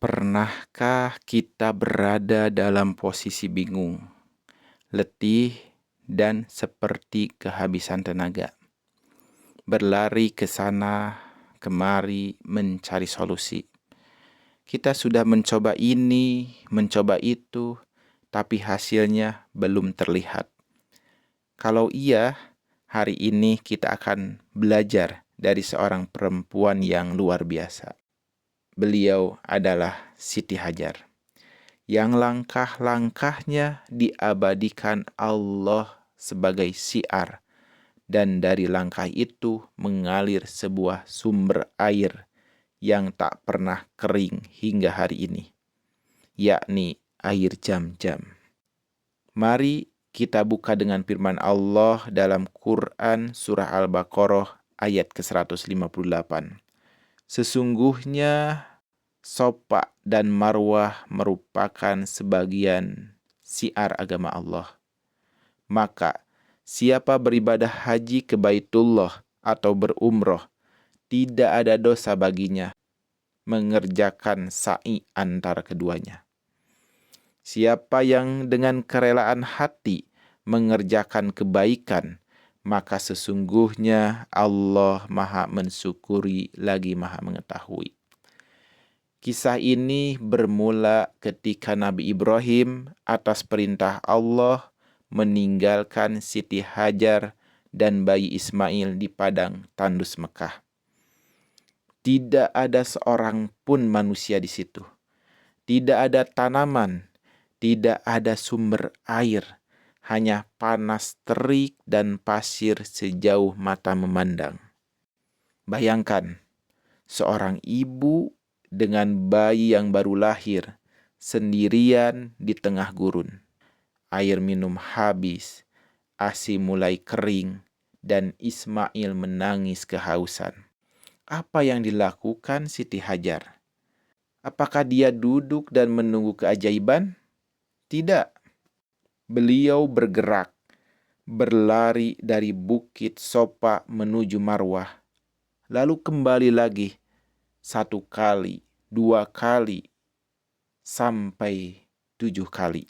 Pernahkah kita berada dalam posisi bingung, letih, dan seperti kehabisan tenaga? Berlari ke sana, kemari mencari solusi. Kita sudah mencoba ini, mencoba itu, tapi hasilnya belum terlihat. Kalau iya, hari ini kita akan belajar dari seorang perempuan yang luar biasa. Beliau adalah Siti Hajar, yang langkah-langkahnya diabadikan Allah sebagai syiar, dan dari langkah itu mengalir sebuah sumber air yang tak pernah kering hingga hari ini, yakni air Zam-Zam. Mari kita buka dengan firman Allah dalam Quran Surah Al-Baqarah ayat ke-158. Sesungguhnya Safa dan Marwah merupakan sebagian syiar agama Allah. Maka, siapa beribadah haji ke Baitullah atau berumroh, tidak ada dosa baginya mengerjakan sa'i antara keduanya. Siapa yang dengan kerelaan hati mengerjakan kebaikan, maka sesungguhnya Allah Maha mensyukuri lagi Maha mengetahui. Kisah ini bermula ketika Nabi Ibrahim atas perintah Allah meninggalkan Siti Hajar dan bayi Ismail di padang tandus Mekah. Tidak ada seorang pun manusia di situ. Tidak ada tanaman, tidak ada sumber air, hanya panas terik dan pasir sejauh mata memandang. Bayangkan, seorang ibu dengan bayi yang baru lahir, sendirian di tengah gurun. Air minum habis, ASI mulai kering, dan Ismail menangis kehausan. Apa yang dilakukan Siti Hajar? Apakah dia duduk dan menunggu keajaiban? Tidak. Beliau bergerak, berlari dari bukit Safa menuju Marwah, lalu kembali lagi 1 kali, 2 kali, sampai 7 kali.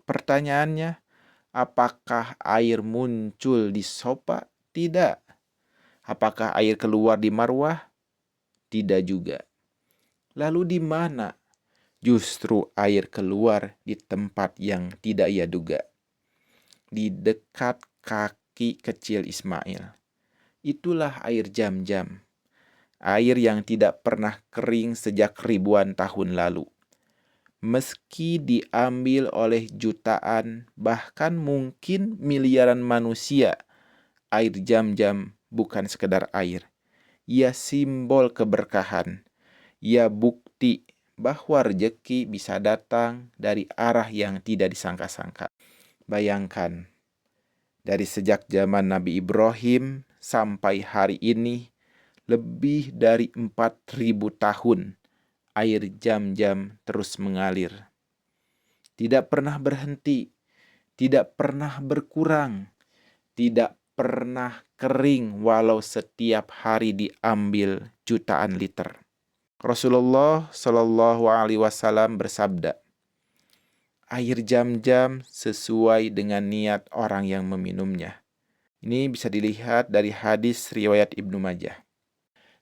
Pertanyaannya, apakah air muncul di Safa? Tidak. Apakah air keluar di Marwah? Tidak juga. Lalu di mana? Justru air keluar di tempat yang tidak ia duga. Di dekat kaki kecil Ismail. Itulah air Zam-Zam. Air yang tidak pernah kering sejak ribuan tahun lalu. Meski diambil oleh jutaan, bahkan mungkin miliaran manusia, air Zam-Zam bukan sekedar air. Ia simbol keberkahan. Ia bukti bahwa rezeki bisa datang dari arah yang tidak disangka-sangka. Bayangkan, dari sejak zaman Nabi Ibrahim sampai hari ini, lebih dari 4.000 tahun, air Zam-Zam terus mengalir. Tidak pernah berhenti, tidak pernah berkurang, tidak pernah kering walau setiap hari diambil jutaan liter. Rasulullah Shallallahu Alaihi Wasallam bersabda, air Zam-Zam sesuai dengan niat orang yang meminumnya. Ini bisa dilihat dari hadis riwayat Ibnu Majah.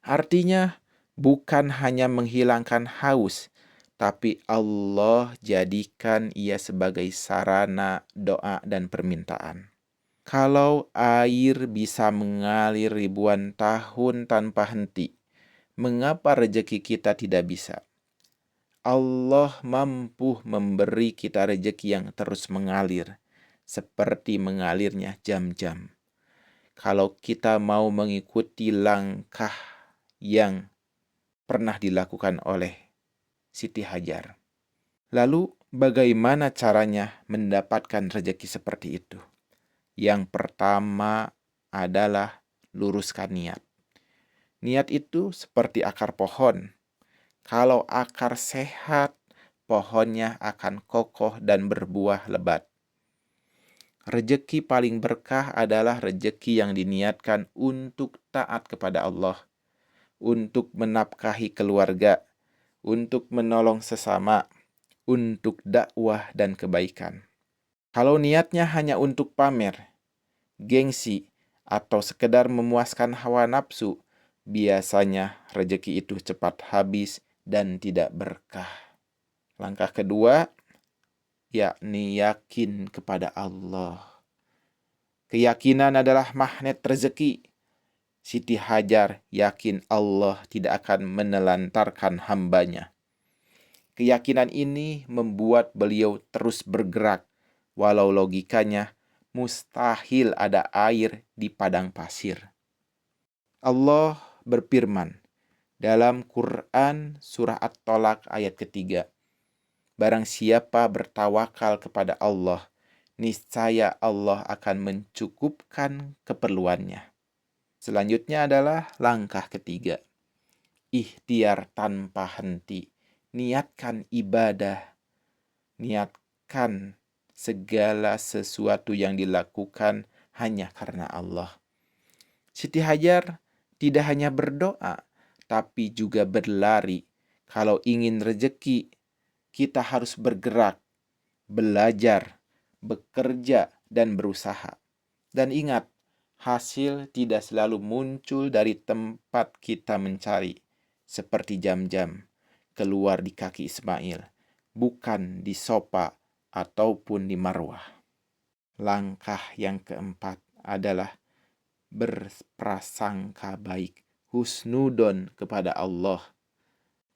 Artinya, bukan hanya menghilangkan haus, tapi Allah jadikan ia sebagai sarana doa dan permintaan. Kalau air bisa mengalir ribuan tahun tanpa henti, mengapa rezeki kita tidak bisa? Allah mampu memberi kita rezeki yang terus mengalir, seperti mengalirnya Zam-Zam. Kalau kita mau mengikuti langkah yang pernah dilakukan oleh Siti Hajar. Lalu, bagaimana caranya mendapatkan rezeki seperti itu? Yang pertama adalah luruskan niat. Niat itu seperti akar pohon. Kalau akar sehat, pohonnya akan kokoh dan berbuah lebat. Rezeki paling berkah adalah rezeki yang diniatkan untuk taat kepada Allah, untuk menafkahi keluarga, untuk menolong sesama, untuk dakwah dan kebaikan. Kalau niatnya hanya untuk pamer, gengsi, atau sekedar memuaskan hawa nafsu, biasanya rejeki itu cepat habis dan tidak berkah. Langkah kedua, yakni yakin kepada Allah. Keyakinan adalah magnet rezeki. Siti Hajar yakin Allah tidak akan menelantarkan hambanya. Keyakinan ini membuat beliau terus bergerak, walau logikanya mustahil ada air di padang pasir. Allah berfirman dalam Quran surah At-Tolak ayat ketiga, barang siapa bertawakal kepada Allah, niscaya Allah akan mencukupkan keperluannya. Selanjutnya adalah langkah ketiga, ikhtiar tanpa henti. Niatkan ibadah, niatkan segala sesuatu yang dilakukan hanya karena Allah. Siti Hajar tidak hanya berdoa, tapi juga berlari. Kalau ingin rejeki, kita harus bergerak, belajar, bekerja, dan berusaha. Dan ingat, hasil tidak selalu muncul dari tempat kita mencari, seperti jam-jam keluar di kaki Ismail, bukan di Sopa ataupun di Marwah. Langkah yang keempat adalah berprasangka baik, husnudon kepada Allah.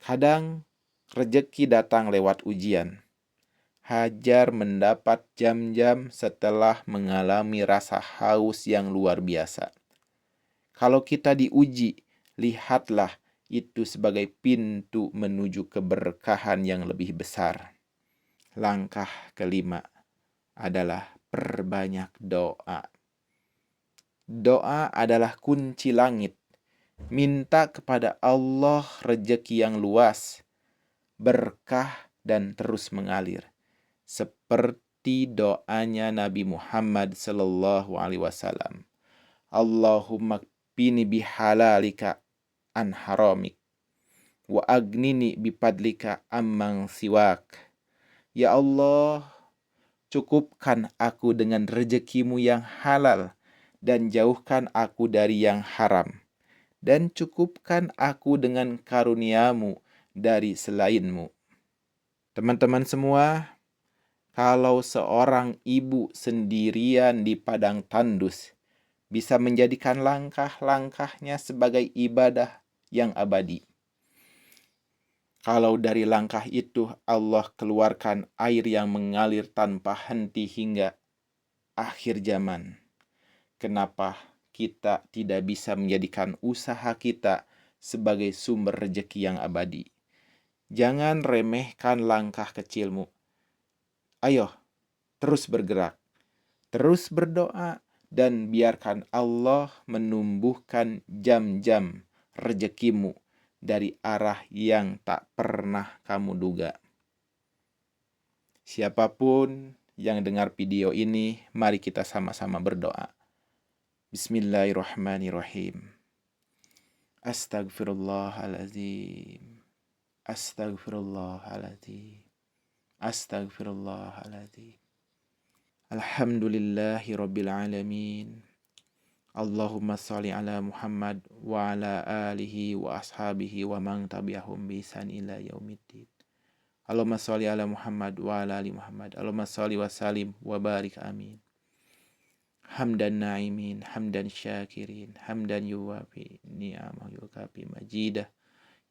Kadang rejeki datang lewat ujian. Hajar mendapat jam-jam setelah mengalami rasa haus yang luar biasa. Kalau kita diuji, lihatlah itu sebagai pintu menuju keberkahan yang lebih besar. Langkah kelima adalah perbanyak doa. Doa adalah kunci langit. Minta kepada Allah rejeki yang luas, berkah, dan terus mengalir. Seperti doanya Nabi Muhammad SAW. Allahumma kfini bihalalika an haramik, wa agnini bipadlika amman siwak. Ya Allah, cukupkan aku dengan rezekimu yang halal, dan jauhkan aku dari yang haram. Dan cukupkan aku dengan karuniamu dari selainmu. Teman-teman semua, kalau seorang ibu sendirian di padang tandus bisa menjadikan langkah-langkahnya sebagai ibadah yang abadi. Kalau dari langkah itu Allah keluarkan air yang mengalir tanpa henti hingga akhir zaman, kenapa kita tidak bisa menjadikan usaha kita sebagai sumber rezeki yang abadi? Jangan remehkan langkah kecilmu. Ayo, terus bergerak, terus berdoa, dan biarkan Allah menumbuhkan jam-jam rezekimu dari arah yang tak pernah kamu duga. Siapapun yang dengar video ini, mari kita sama-sama berdoa. Bismillahirrahmanirrahim. Astagfirullahaladzim. Astagfirullahaladzim. Astagfirullahaladzim. Alhamdulillahi rabbil alamin. Allahumma salli ala Muhammad wa ala alihi wa ashabihi wa man tabi'ahum bi ihsan ila yaumiddin. Allahumma salli ala Muhammad wa ala ali Muhammad. Allahumma salli wa salim wa barik amin. Hamdan na'imin, hamdan syakirin, hamdan yuwafi ni'amah yukafi majidah.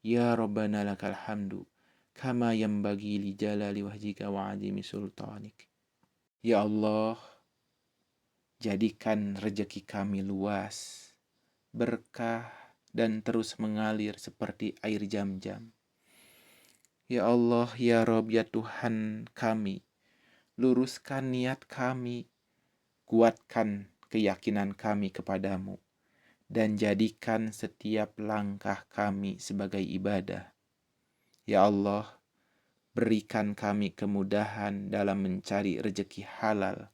Ya Rabbana lakal hamdu kama yanbaghi li jalali wajhika wa azimi sultanik. Ya Allah, jadikan rezeki kami luas, berkah, dan terus mengalir seperti air jam-jam. Ya Allah, ya Rabb, ya Tuhan kami, luruskan niat kami, kuatkan keyakinan kami kepadamu, dan jadikan setiap langkah kami sebagai ibadah. Ya Allah, berikan kami kemudahan dalam mencari rezeki halal,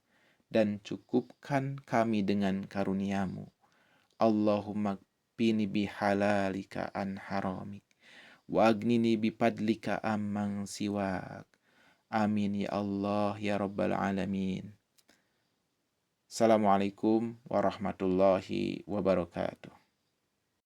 dan cukupkan kami dengan karuniamu. Allahumma qini bihalalika an haramik, wa agnini bipadlika amman siwak. Amin ya Allah ya rabbal alamin. Assalamualaikum warahmatullahi wabarakatuh.